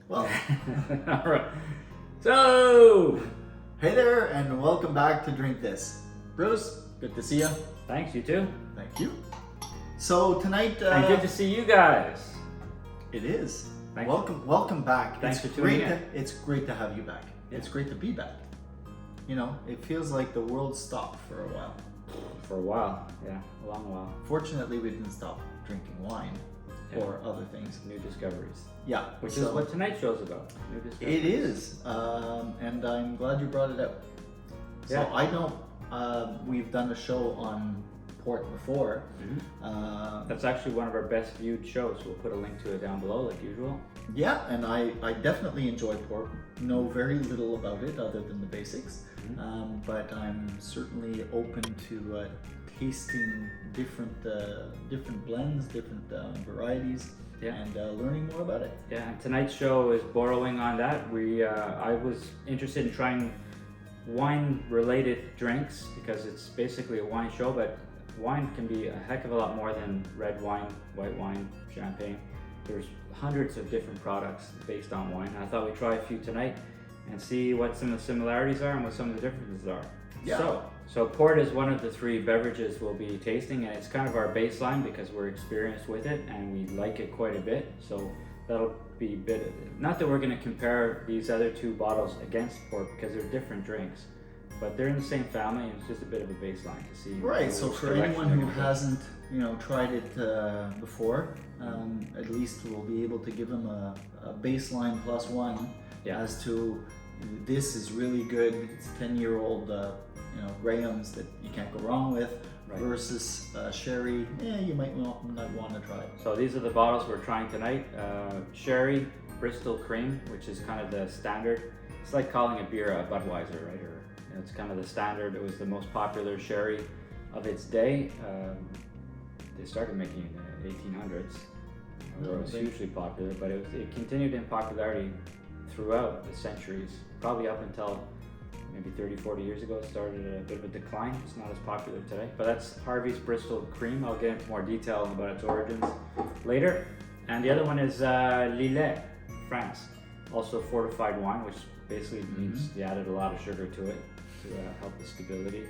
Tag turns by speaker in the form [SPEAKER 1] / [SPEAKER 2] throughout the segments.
[SPEAKER 1] Well,
[SPEAKER 2] All right. So,
[SPEAKER 1] hey there, and welcome back to Drink This. Bruce, good to see you.
[SPEAKER 2] thanks, you too.
[SPEAKER 1] Thank you. So tonight,
[SPEAKER 2] And good to see you guys.
[SPEAKER 1] it is.
[SPEAKER 2] Thanks.
[SPEAKER 1] Welcome back.
[SPEAKER 2] Thanks
[SPEAKER 1] it's
[SPEAKER 2] for tuning
[SPEAKER 1] great
[SPEAKER 2] in.
[SPEAKER 1] It's great to have you back.
[SPEAKER 2] Yeah.
[SPEAKER 1] It's great to be back. You know, it feels like the world stopped for a while.
[SPEAKER 2] For a while, yeah, a long while.
[SPEAKER 1] Fortunately, we didn't stop drinking wine
[SPEAKER 2] Yeah.
[SPEAKER 1] or other things.
[SPEAKER 2] New discoveries.
[SPEAKER 1] Yeah,
[SPEAKER 2] Which
[SPEAKER 1] so
[SPEAKER 2] is what tonight's show's about. New discoveries.
[SPEAKER 1] it is, and I'm glad you brought it up. So
[SPEAKER 2] Yeah.
[SPEAKER 1] I know we've done a show on port before.
[SPEAKER 2] Mhm. That's actually one of our best viewed shows. We'll put a link to it down below, like usual.
[SPEAKER 1] Yeah, and I definitely enjoy port. Know very little about it other than the basics,
[SPEAKER 2] Mhm.
[SPEAKER 1] but I'm certainly open to tasting different blends, different varieties,
[SPEAKER 2] Yeah.
[SPEAKER 1] and learning more about it.
[SPEAKER 2] Yeah, and tonight's show is borrowing on that. I was interested in trying wine-related drinks because it's basically a wine show, but wine can be a heck of a lot more than red wine, white wine, champagne. There's hundreds of different products based on wine. And I thought we'd try a few tonight and see what some of the similarities are and what some of the differences are.
[SPEAKER 1] Yeah.
[SPEAKER 2] So port is one of the three beverages we'll be tasting, and it's kind of our baseline because we're experienced with it and we like it quite a bit. So that'll be a bit, not that we're going to compare these other two bottles against port because they're different drinks, but they're in the same family and it's just a bit of a baseline to see.
[SPEAKER 1] Right. So
[SPEAKER 2] which
[SPEAKER 1] for
[SPEAKER 2] direction
[SPEAKER 1] anyone
[SPEAKER 2] they're
[SPEAKER 1] who
[SPEAKER 2] gonna go.
[SPEAKER 1] hasn't, tried it before, at least we'll be able to give them a baseline plus one
[SPEAKER 2] Yeah.
[SPEAKER 1] as to this is really good. It's 10-year-old, Grahams that you can't go wrong with,
[SPEAKER 2] Right.
[SPEAKER 1] versus sherry. You might not want to try it.
[SPEAKER 2] So these are the bottles we're trying tonight. Sherry, Bristol Cream, which is kind of the standard. It's like calling a beer a Budweiser, right? Or it's kind of the standard. It was the most popular sherry of its day. They started making it in the 1800s. It was hugely popular, but it continued in popularity throughout the centuries, probably up until maybe 30, 40 years ago. It started a bit of a decline. It's not as popular today, but that's Harvey's Bristol Cream. I'll get into more detail about its origins later. And the other one is Lillet, France. Also fortified wine, which basically means they added a lot of sugar to it to help the stability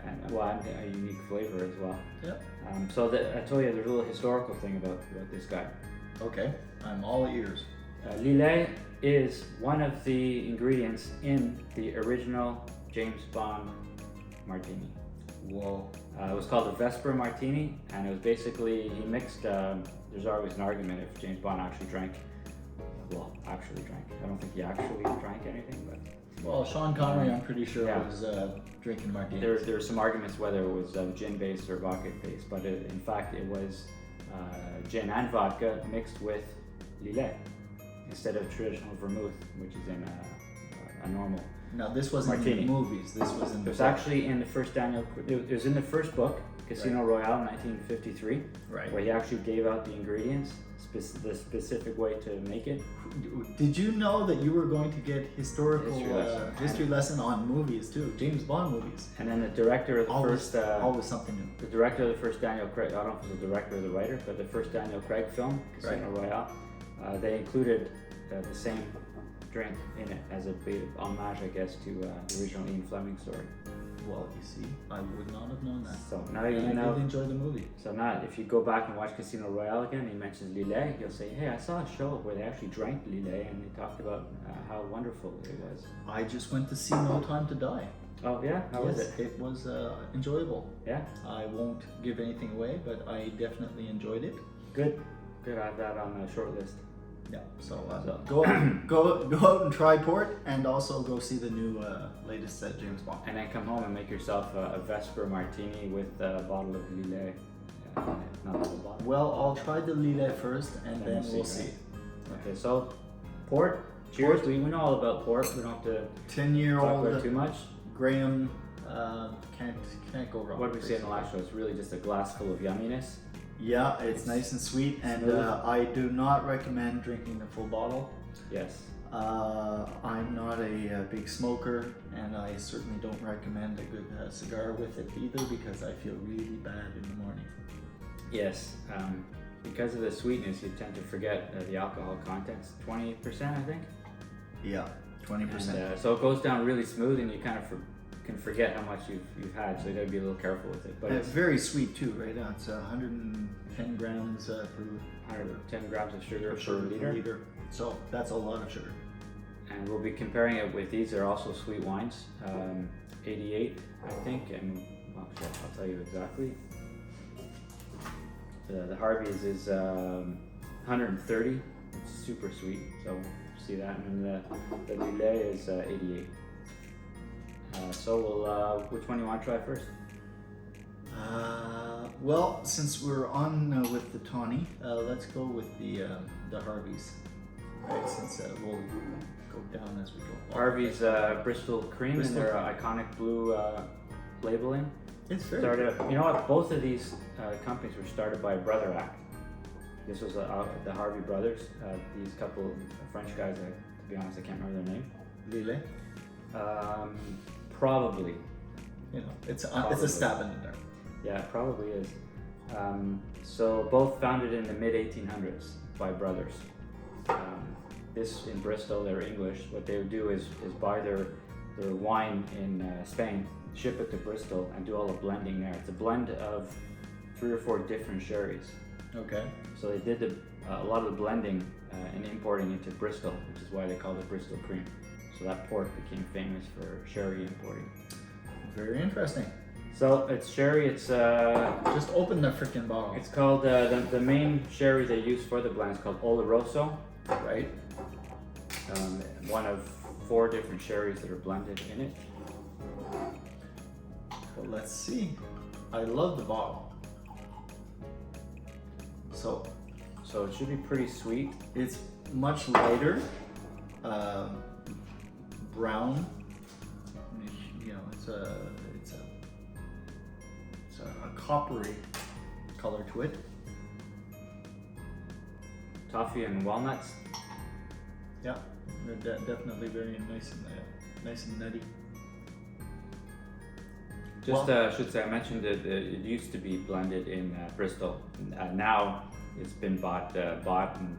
[SPEAKER 2] and a unique flavor as well.
[SPEAKER 1] Yep.
[SPEAKER 2] I told you there's a little historical thing about this guy.
[SPEAKER 1] Okay. I'm all ears.
[SPEAKER 2] Lillet is one of the ingredients in the original James Bond Martini.
[SPEAKER 1] Whoa.
[SPEAKER 2] It was called the Vesper Martini, and it was basically, he mixed, there's always an argument if James Bond actually drank. I don't think he actually drank anything, but
[SPEAKER 1] Well, Sean Connery, I'm pretty sure
[SPEAKER 2] Yeah.
[SPEAKER 1] was drinking martinis.
[SPEAKER 2] there were some arguments whether it was gin-based or vodka-based, but in fact it was gin and vodka mixed with Lillet instead of traditional vermouth, which is in a normal.
[SPEAKER 1] Now this wasn't
[SPEAKER 2] Martini.
[SPEAKER 1] in the movies. This was in
[SPEAKER 2] It
[SPEAKER 1] the
[SPEAKER 2] was actually in the first it was in the first book, Casino Royale, 1953,
[SPEAKER 1] right.
[SPEAKER 2] where he actually gave out the ingredients, the specific way to make it.
[SPEAKER 1] Did you know that you were going to get historical
[SPEAKER 2] History lesson.
[SPEAKER 1] lesson on movies too? James Bond movies.
[SPEAKER 2] And then the director of the first,
[SPEAKER 1] always something new.
[SPEAKER 2] the director of the first Daniel Craig, I don't know if it was the director or the writer, but the first Daniel Craig film, Casino Royale, they included the same drink in it as a bit of homage, I guess, to the original Ian Fleming story.
[SPEAKER 1] Well, you see, I would not have known that.
[SPEAKER 2] So now
[SPEAKER 1] And
[SPEAKER 2] you
[SPEAKER 1] I
[SPEAKER 2] know.
[SPEAKER 1] did enjoy the movie.
[SPEAKER 2] So now, if you go back and watch Casino Royale again, and he mentions Lillet, you'll say, "Hey, I saw a show where they actually drank Lillet, and they talked about how wonderful it was."
[SPEAKER 1] I just went to see No Time to Die.
[SPEAKER 2] Oh yeah, how was it?
[SPEAKER 1] It was enjoyable.
[SPEAKER 2] Yeah,
[SPEAKER 1] I won't give anything away, but I definitely enjoyed it.
[SPEAKER 2] good. I have that on the short list.
[SPEAKER 1] Yeah, so go out and try port, and also go see the new latest James Bond.
[SPEAKER 2] And then come home and make yourself a Vesper Martini with a bottle of Lillet. Not the whole bottle.
[SPEAKER 1] Well, I'll try the Lillet first, and then we'll see.
[SPEAKER 2] Okay, so port. Cheers.
[SPEAKER 1] Port.
[SPEAKER 2] We know all about port. We don't have to
[SPEAKER 1] 10-year-old
[SPEAKER 2] talk about it too much.
[SPEAKER 1] Graham, can't go wrong.
[SPEAKER 2] What did we say in the last show? It's really just a glass full of yumminess.
[SPEAKER 1] Yeah, it's nice and sweet, and
[SPEAKER 2] Smooth.
[SPEAKER 1] I do not recommend drinking the full bottle.
[SPEAKER 2] Yes.
[SPEAKER 1] I'm not a big smoker, and I certainly don't recommend a good cigar with it either, because I feel really bad in the morning.
[SPEAKER 2] Yes. because of the sweetness, you tend to forget the alcohol content's 20%, I think.
[SPEAKER 1] Yeah, 20%.
[SPEAKER 2] And, so it goes down really smooth, and you kind of can forget how much you've had. So you got to be a little careful with it. But
[SPEAKER 1] And it's very sweet too, right? It's 110 grams per
[SPEAKER 2] 110 grams of sugar per
[SPEAKER 1] sugar per
[SPEAKER 2] liter.
[SPEAKER 1] liter. So that's a lot of sugar.
[SPEAKER 2] And we'll be comparing it with these. They're also sweet wines, 88, I think. And well, I'll tell you exactly. The Harvey's is 130. It's super sweet, so see that. And the Lillet is 88. So we'll. Which one do you want to try first?
[SPEAKER 1] Well, since we're on with the Tawny, let's go with the Harvey's. Right, since we'll go down as we go.
[SPEAKER 2] Harvey's Bristol cream and their iconic blue labeling.
[SPEAKER 1] It's very
[SPEAKER 2] Started. You know what? Both of these companies were started by a brother act. This was the Harvey brothers. These couple of French guys. To be honest, I can't remember their name.
[SPEAKER 1] Lillet.
[SPEAKER 2] Probably.
[SPEAKER 1] You know, it's a stab in the dark.
[SPEAKER 2] Yeah, it probably is. So both founded in the mid 1800s by brothers. This in Bristol, they're English. What they would do is buy their wine in Spain, ship it to Bristol, and do all the blending there. It's a blend of 3 or 4 different sherries.
[SPEAKER 1] Okay.
[SPEAKER 2] So they did a lot of the blending and importing into Bristol, which is why they called it Bristol cream. So that port became famous for sherry importing.
[SPEAKER 1] Very interesting.
[SPEAKER 2] So it's sherry. It's
[SPEAKER 1] just open the freaking bottle.
[SPEAKER 2] It's called the main sherry they use for the blend is called Oloroso,
[SPEAKER 1] right?
[SPEAKER 2] One of 4 different sherries that are blended in it.
[SPEAKER 1] Well, let's see. I love the bottle. So
[SPEAKER 2] it should be pretty sweet.
[SPEAKER 1] It's much lighter, brown. You know, it's a coppery color to it.
[SPEAKER 2] Toffee and walnuts.
[SPEAKER 1] Yeah, they're definitely very nice and nutty.
[SPEAKER 2] Just I should say, I mentioned that it used to be blended in Bristol. Now it's been bought and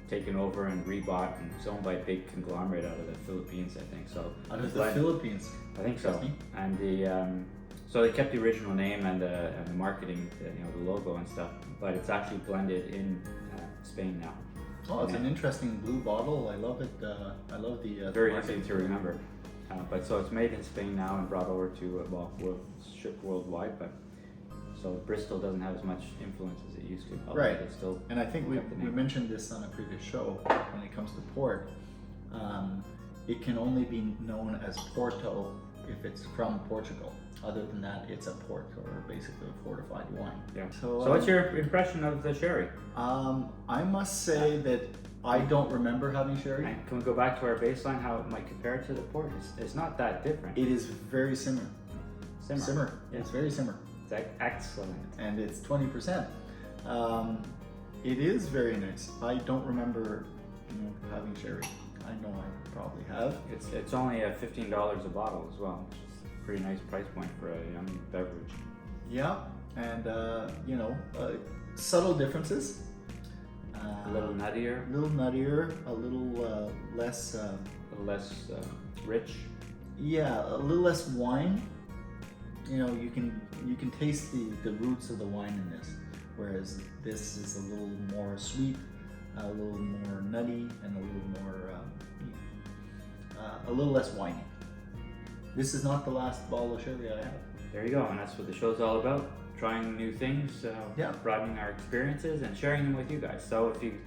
[SPEAKER 2] taken over and rebought, and it's owned by a big conglomerate out of the Philippines, I think. So
[SPEAKER 1] out of the Philippines,
[SPEAKER 2] I think so. And so they kept the original name and the marketing, the logo and stuff, but it's actually blended in Spain now.
[SPEAKER 1] Oh, it's an interesting blue bottle. I love it. I love the
[SPEAKER 2] very easy to remember. But so it's made in Spain now and brought over to shipped worldwide. But so Bristol doesn't have as much influence as it used to.
[SPEAKER 1] Right.
[SPEAKER 2] It's still
[SPEAKER 1] and I think we mentioned this on a previous show. When it comes to port, it can only be known as Porto if it's from Portugal. Other than that, it's a port, or basically a fortified wine.
[SPEAKER 2] Yeah. So what's your impression of the sherry?
[SPEAKER 1] I must say that I don't remember having sherry.
[SPEAKER 2] And can we go back to our baseline, how it might compare to the port? It's not that different.
[SPEAKER 1] It is very similar.
[SPEAKER 2] Simmer. Yeah.
[SPEAKER 1] It's very similar.
[SPEAKER 2] It's excellent.
[SPEAKER 1] And it's 20%. It is very nice. I don't remember having sherry. I know I probably have.
[SPEAKER 2] It's only $15 a bottle as well, which is a pretty nice price point for a young beverage.
[SPEAKER 1] Yeah, and subtle differences.
[SPEAKER 2] A little nuttier.
[SPEAKER 1] A little less.
[SPEAKER 2] A little less rich.
[SPEAKER 1] Yeah, a little less wine. You can taste the roots of the wine in this, whereas this is a little more sweet, a little more nutty, and a little less winey. This is not the last bottle of sherry I have.
[SPEAKER 2] There you go, and that's what the show's all about. Trying new things, broadening our experiences, and sharing them with you guys. So if you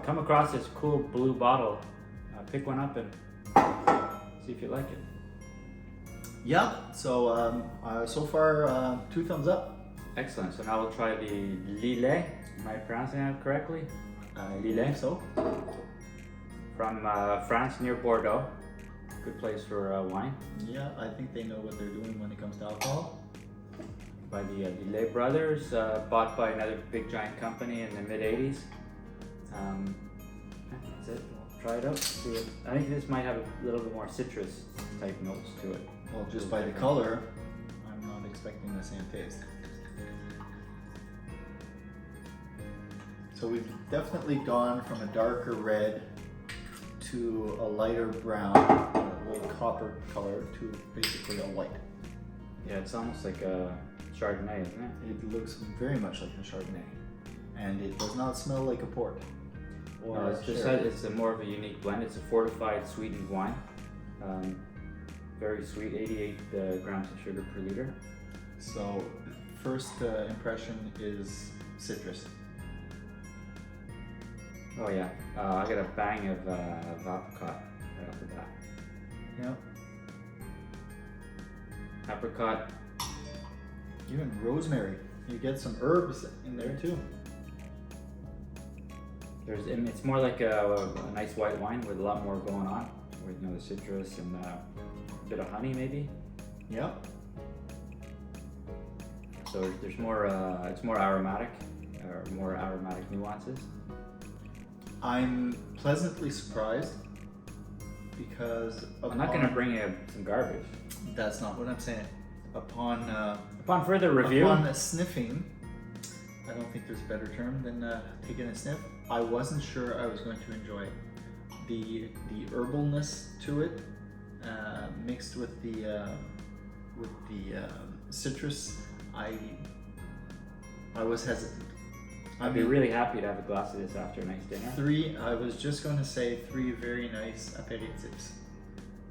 [SPEAKER 2] come across this cool blue bottle, pick one up and see if you like it.
[SPEAKER 1] Yeah, so so far 2 thumbs up.
[SPEAKER 2] Excellent, so now we'll try the Lillet. Am I pronouncing that correctly?
[SPEAKER 1] Lillet, so.
[SPEAKER 2] From France, near Bordeaux. Good place for wine.
[SPEAKER 1] Yeah, I think they know what they're doing when it comes to alcohol.
[SPEAKER 2] By the Lillet Brothers, bought by another big giant company in the mid-80s. That's it. We'll try it out. See it. I think this might have a little bit more citrus type notes to it.
[SPEAKER 1] Well, just by the color, I'm not expecting the same taste. So we've definitely gone from a darker red to a lighter brown, a little copper color, to basically a white.
[SPEAKER 2] Yeah, it's almost like a Chardonnay, isn't it?
[SPEAKER 1] It looks very much like a Chardonnay, and it does not smell like a port.
[SPEAKER 2] No, it's just it's a more of a unique blend. It's a fortified sweetened wine. Very sweet, 88 grams of sugar per liter.
[SPEAKER 1] So, first impression is citrus.
[SPEAKER 2] Oh yeah, I got a bang of apricot right off the bat.
[SPEAKER 1] Yeah.
[SPEAKER 2] Apricot.
[SPEAKER 1] Even rosemary. You get some herbs in there too.
[SPEAKER 2] It's more like a nice white wine with a lot more going on, with the citrus and a bit of honey maybe.
[SPEAKER 1] Yeah.
[SPEAKER 2] So there's more. It's more aromatic, or more aromatic nuances.
[SPEAKER 1] I'm pleasantly surprised because
[SPEAKER 2] I'm not going to bring you some garbage.
[SPEAKER 1] That's not what I'm saying. Upon
[SPEAKER 2] further review,
[SPEAKER 1] upon sniffing, I don't think there's a better term than taking a sniff. I wasn't sure I was going to enjoy it. The herbalness to it, mixed with the citrus, I was hesitant.
[SPEAKER 2] I'd be really happy to have a glass of this after a nice dinner.
[SPEAKER 1] I was just going to say 3 very nice aperitifs.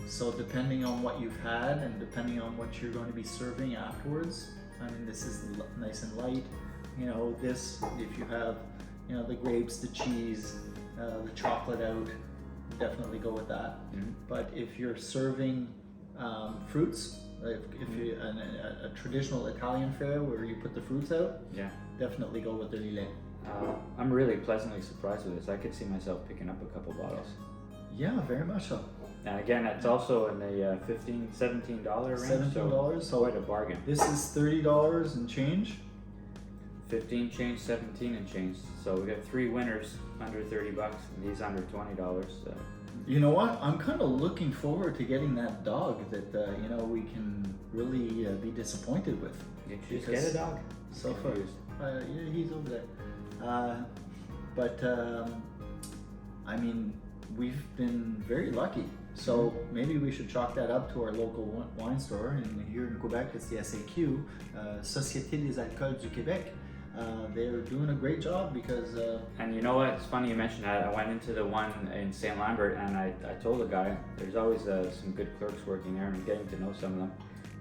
[SPEAKER 1] So depending on what you've had and depending on what you're going to be serving afterwards, I mean, this is nice and light. You know, this, if you have, you know, the grapes, the cheese, the chocolate out, definitely go with that.
[SPEAKER 2] Mm-hmm.
[SPEAKER 1] But if you're serving fruits, if you a traditional Italian fare where you put the fruits out,
[SPEAKER 2] yeah,
[SPEAKER 1] definitely go with the Lillet.
[SPEAKER 2] I'm really pleasantly surprised with this. I could see myself picking up a couple bottles.
[SPEAKER 1] Yeah, very much so.
[SPEAKER 2] And again, it's also in the $15, $17 range.
[SPEAKER 1] $17,
[SPEAKER 2] so quite a bargain.
[SPEAKER 1] This is $30 and change.
[SPEAKER 2] 15 change, 17 and change. So we got 3 winners under $30, and these under $20.
[SPEAKER 1] You know what? I'm kind of looking forward to getting that dog that you know, we can really be disappointed with.
[SPEAKER 2] Did you just get a dog?
[SPEAKER 1] So far, yeah, he's over there. But I mean, we've been very lucky. So maybe we should chalk that up to our local wine store. And here in Quebec, it's the SAQ, Société des Alcools du Québec. They're doing a great job because...
[SPEAKER 2] and you know what, it's funny you mentioned that. I went into the one in St. Lambert and I told the guy, there's always some good clerks working there and I'm getting to know some of them.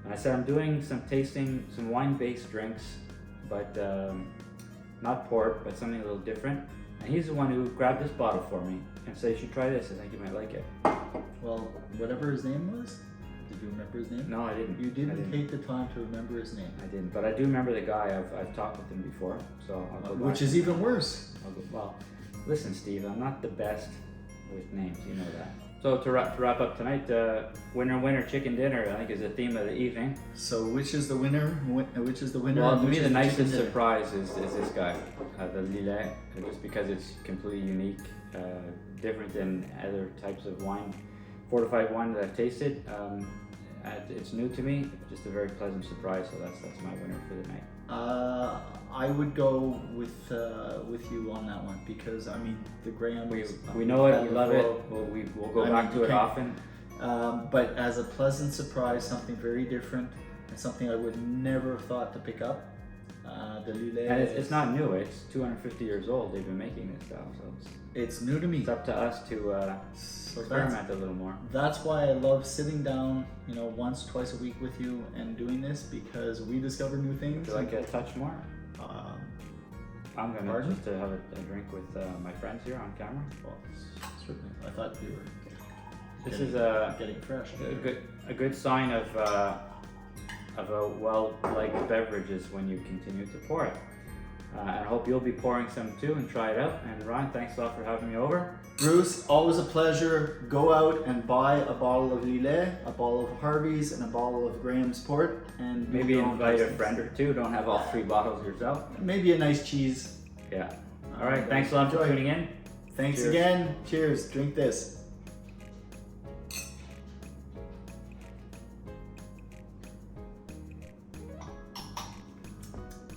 [SPEAKER 2] And I said, I'm doing some tasting, some wine-based drinks, but not port, but something a little different. And he's the one who grabbed this bottle for me and said, you should try this, I think you might like it.
[SPEAKER 1] Well, whatever his name was, did you remember his name?
[SPEAKER 2] No, I didn't.
[SPEAKER 1] You didn't take the time to remember his name.
[SPEAKER 2] I didn't, but I do remember the guy. I've talked with him before, so I'll go back.
[SPEAKER 1] Which is even worse.
[SPEAKER 2] Well, listen, Steve, I'm not the best with names, you know that. So to wrap up tonight, winner chicken dinner, I think, is the theme of the evening.
[SPEAKER 1] So which is the winner? Which is the winner?
[SPEAKER 2] Well, to me, the nicest surprise is this guy, the Lillet, just because it's completely unique, different than other types of wine, fortified wine that I've tasted. It's new to me, just a very pleasant surprise. So that's my winner for the night.
[SPEAKER 1] I would go with you on that one because I mean the Graham.
[SPEAKER 2] We know it, we love it. We'll go back to it often.
[SPEAKER 1] But as a pleasant surprise, something very different and something I would never have thought to pick up. The Lillet.
[SPEAKER 2] And it's not new. It's 250 years old. They've been making this style, so
[SPEAKER 1] it's new to me.
[SPEAKER 2] It's up to us to experiment a little more. That's
[SPEAKER 1] why I love sitting down, you know, once, twice a week with you and doing this because we discover new things.
[SPEAKER 2] Would you like a touch more? I'm gonna just have a drink with my friends here on camera.
[SPEAKER 1] Well, certainly. I thought you were.
[SPEAKER 2] This is
[SPEAKER 1] getting fresh.
[SPEAKER 2] A good sign of a well-liked beverage is when you continue to pour it. And I hope you'll be pouring some too and try it out. And Ron, thanks a lot for having me over.
[SPEAKER 1] Bruce, always a pleasure. Go out and buy a bottle of Lillet, a bottle of Harvey's, and a bottle of Graham's Port, and
[SPEAKER 2] maybe invite a friend or two. Don't have all 3 bottles yourself.
[SPEAKER 1] Maybe a nice cheese.
[SPEAKER 2] Yeah. All right. Thanks a lot for tuning in.
[SPEAKER 1] Thanks again. Cheers. Drink this.